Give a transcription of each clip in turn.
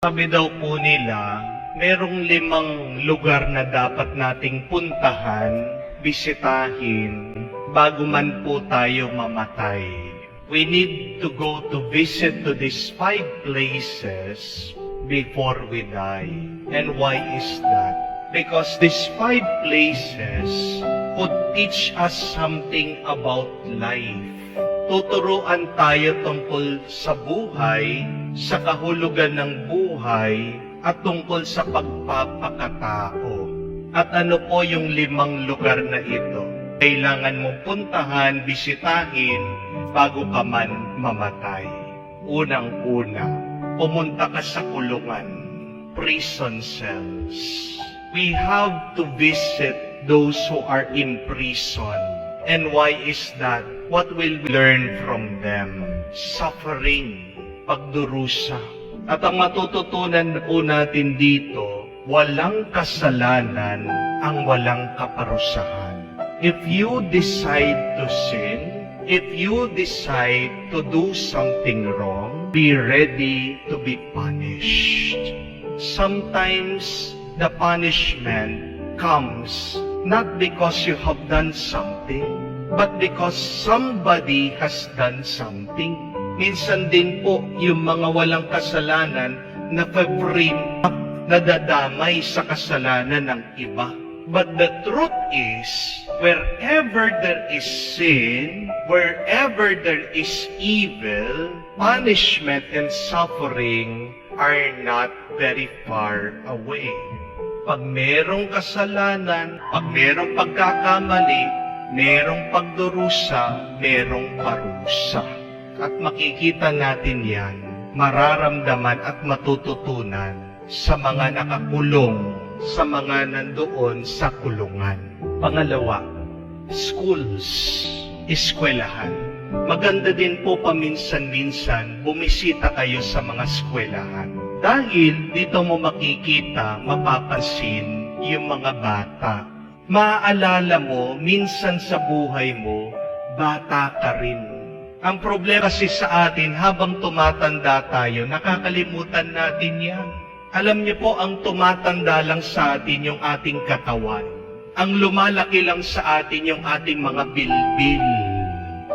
Sabi daw po nila, merong 5 lugar na dapat nating puntahan, bisitahin, bago man po tayo mamatay. We need to go to visit to these 5 places before we die. And why is that? Because these 5 places could teach us something about life. Tuturuan tayo tungkol sa buhay, sa kahulugan ng buhay, at tungkol sa pagpapakatao. At ano po yung 5 lugar na ito? Kailangan mong puntahan, bisitahin, bago ka man mamatay. Unang-una, pumunta ka sa kulungan, prison cells. We have to visit those who are in prison. And why is that? What will we learn from them? Suffering, pagdurusa. At ang matututunan po natin dito, walang kasalanan ang walang kaparusahan. If you decide to sin, if you decide to do something wrong, be ready to be punished. Sometimes the punishment comes not because you have done something, but because somebody has done something. Minsan din po, yung mga walang kasalanan na frame up, nadadamay sa kasalanan ng iba. But the truth is, wherever there is sin, wherever there is evil, punishment and suffering are not very far away. Pag merong kasalanan, pag merong pagkakamali, merong pagdurusa, merong parusa. At makikita natin yan, mararamdaman at matututunan sa mga nakakulong, sa mga nandoon sa kulungan. Pangalawa, schools, eskwelahan. Maganda din po paminsan-minsan bumisita kayo sa mga eskwelahan. Dahil dito mo makikita, mapapansin yung mga bata. Maaalala mo, minsan sa buhay mo, bata ka rin. Ang problema kasi sa atin, habang tumatanda tayo, nakakalimutan natin yan. Alam niyo po, ang tumatanda lang sa atin yung ating katawan. Ang lumalaki lang sa atin yung ating mga bilbil.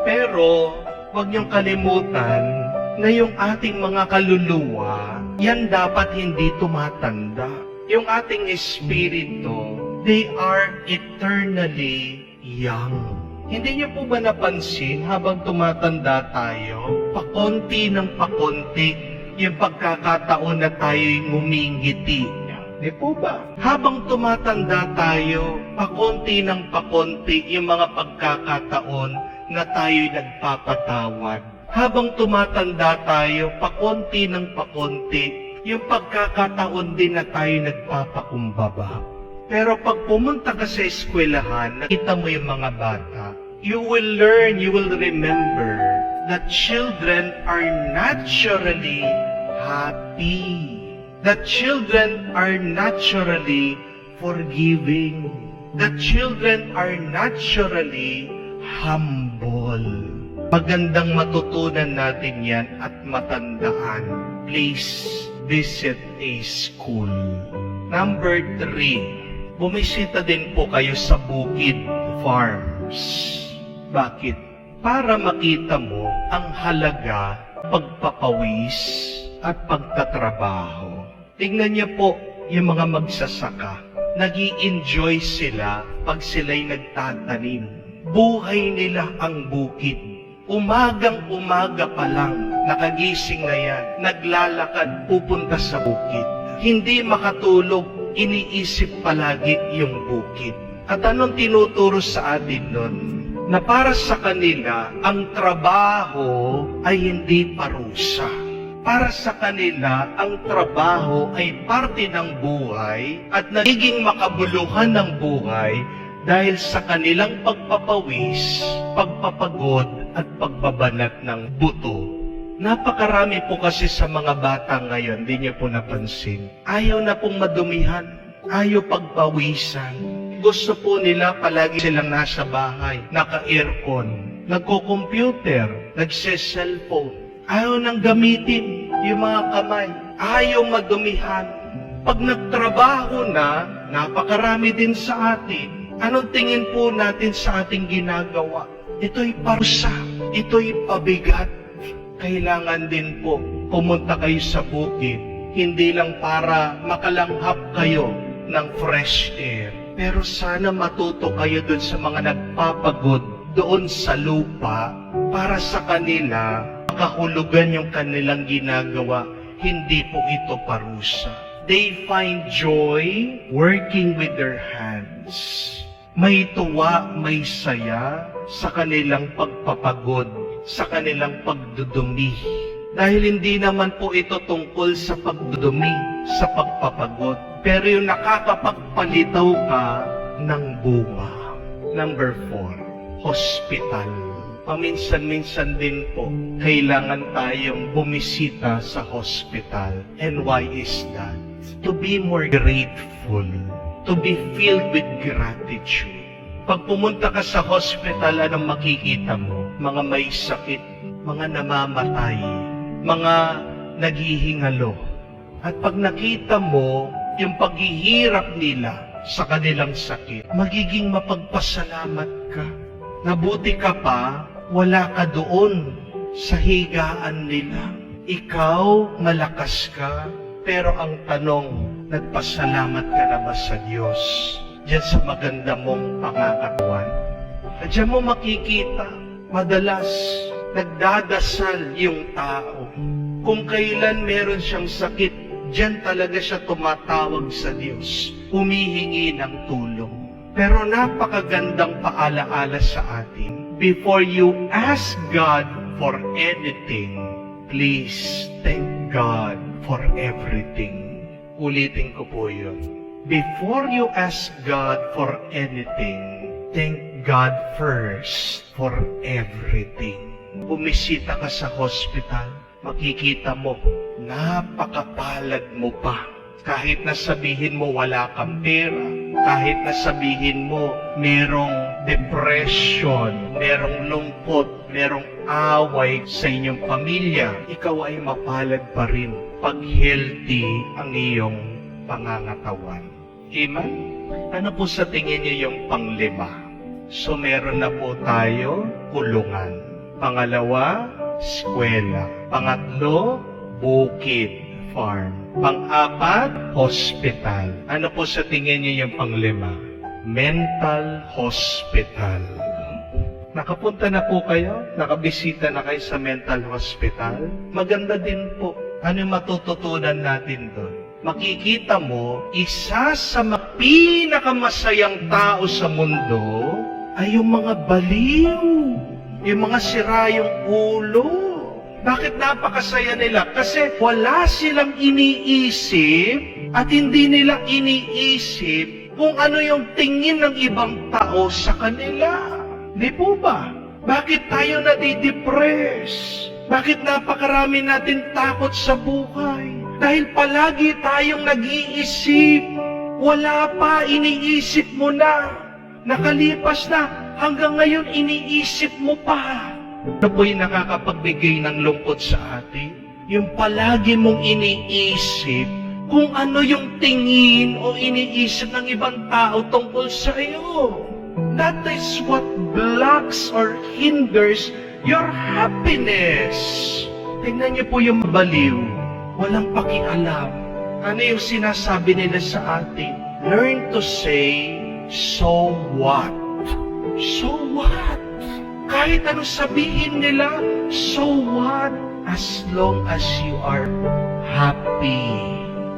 Pero, huwag niyong kalimutan na yung ating mga kaluluwa, yan dapat hindi tumatanda. Yung ating espiritu, they are eternally young. Hindi niyo po ba napansin habang tumatanda tayo, pakonti ng pakonti, yung pagkakataon na tayo'y ngumingiti? Di po ba? Habang tumatanda tayo, pakonti ng pakonti, yung mga pagkakataon na tayo'y nagpapatawad. Habang tumatanda tayo, pakonti ng pakonti, yung pagkakataon din na tayo nagpapakumbaba. Pero pag pumunta ka sa eskwelahan, nakita mo yung mga bata, you will learn, you will remember that children are naturally happy. That children are naturally forgiving. That children are naturally humble. Magandang matutunan natin yan at matandaan. Please visit a school. Number 3, bumisita din po kayo sa bukid farms. Bakit? Para makita mo ang halaga, pagpapawis at pagtatrabaho. Tingnan niyo po yung mga magsasaka. Nag-i-enjoy sila pag sila'y nagtatanim. Buhay nila ang bukid. Umagang-umaga pa lang, nakagising na yan, naglalakad pupunta sa bukid. Hindi makatulog, iniisip palagi yung bukid. At anong tinuturo sa atin nun? Na para sa kanila, ang trabaho ay hindi parusa. Para sa kanila, ang trabaho ay parte ng buhay at nagiging makabuluhan ng buhay dahil sa kanilang pagpapawis, pagpapagod at pagbabanat ng buto. Napakarami po kasi sa mga bata ngayon, di niyo po napansin. Ayaw na pong madumihan, ayaw pagpawisan. Gusto po nila palagi silang nasa bahay, naka-aircon, nagko-computer, nagse-cellphone. Ayaw nang gamitin yung mga kamay, ayaw madumihan. Pag nagtrabaho na, napakarami din sa atin. Anong tingin po natin sa ating ginagawa? Ito'y parusa, ito'y pabigat. Kailangan din po pumunta kayo sa bukid, hindi lang para makalanghap kayo ng fresh air. Pero sana matuto kayo dun sa mga nagpapagod doon sa lupa para sa kanila makahulugan yung kanilang ginagawa. Hindi po ito parusa. They find joy working with their hands. May tuwa, may saya sa kanilang pagpapagod, sa kanilang pagdudumi. Dahil hindi naman po ito tungkol sa pagdudumi, sa pagpapagod. Pero yung nakakapagpalitaw ka ng bunga. Number 4, hospital. Paminsan-minsan din po, kailangan tayong bumisita sa hospital. And why is that? To be more grateful, to be filled with gratitude. Pag pumunta ka sa hospital, anong makikita mo? Mga may sakit, mga namamatay, mga naghihingalo. At pag nakita mo yung paghihirap nila sa kanilang sakit, magiging mapagpasalamat ka. Nabuti ka pa, wala ka doon sa higaan nila. Ikaw, malakas ka, pero ang tanong, nagpasalamat ka na ba sa Diyos? Diyan sa maganda mong pangangatawan. At diyan mo makikita, madalas, nagdadasal yung tao. Kung kailan meron siyang sakit, diyan talaga siya tumatawag sa Diyos, humihingi ng tulong. Pero napakagandang paalaala sa atin, before you ask God for anything, please thank God for everything. Ulitin ko po yun. Before you ask God for anything, thank God first for everything. Bumisita ka sa hospital, makikita mo, napakapalad mo pa. Kahit na sabihin mo wala kang pera, kahit na sabihin mo merong depression, merong lungkot, merong away sa inyong pamilya, ikaw ay mapalad pa rin pag healthy ang iyong pangangatawan. Amen? Ano po sa tingin niyo yung pang-5? So meron na po tayo, kulungan. Pangalawa, eskwela. Pangatlo, bukid, farm. Pang-4, hospital. Ano po sa tingin niyo yung pang-5? Mental hospital. Nakapunta na po kayo? Nakabisita na kayo sa mental hospital? Maganda din po. Ano yung matututunan natin doon? Makikita mo, isa sa pinakamasayang tao sa mundo ay yung mga baliw, yung mga sira yung ulo. Bakit napakasaya nila? Kasi wala silang iniisip at hindi nila iniisip kung ano yung tingin ng ibang tao sa kanila. Di po ba? Bakit tayo nadidepress? Bakit napakarami natin takot sa buhay? Dahil palagi tayong nag-iisip. Wala pa, iniisip mo na. Nakalipas na, hanggang ngayon iniisip mo pa. Ano po yung nakakapagbigay ng lungkot sa atin? Yung palagi mong iniisip kung ano yung tingin o iniisip ng ibang tao tungkol sa iyo. That is what blocks or hinders your happiness. Tingnan niyo po yung baliw. Walang pakialam. Ano yung sinasabi nila sa atin? Learn to say, so what? So what? Kahit ano sabihin nila, so what? As long as you are happy.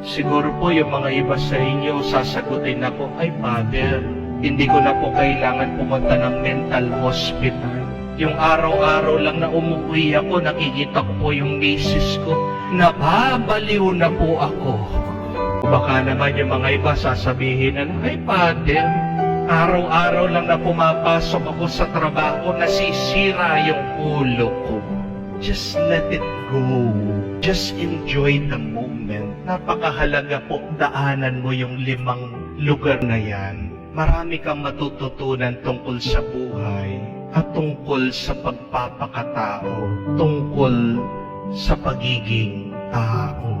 Siguro po yung mga iba sa inyo, sasagutin ako, ay Father, hindi ko na po kailangan pumunta ng mental hospital. Yung araw-araw lang na umuwi ako, nakikita ko po yung misis ko, nababaliw na po ako. Baka naman yung mga iba sasabihin na, ay Father, araw-araw lang na pumapasok ako sa trabaho, nasisira yung ulo ko. Just let it go. Just enjoy the moment. Napakahalaga po, daanan mo yung 5 lugar na yan. Marami kang matututunan tungkol sa buhay at tungkol sa pagpapakatao, tungkol sa pagiging tao.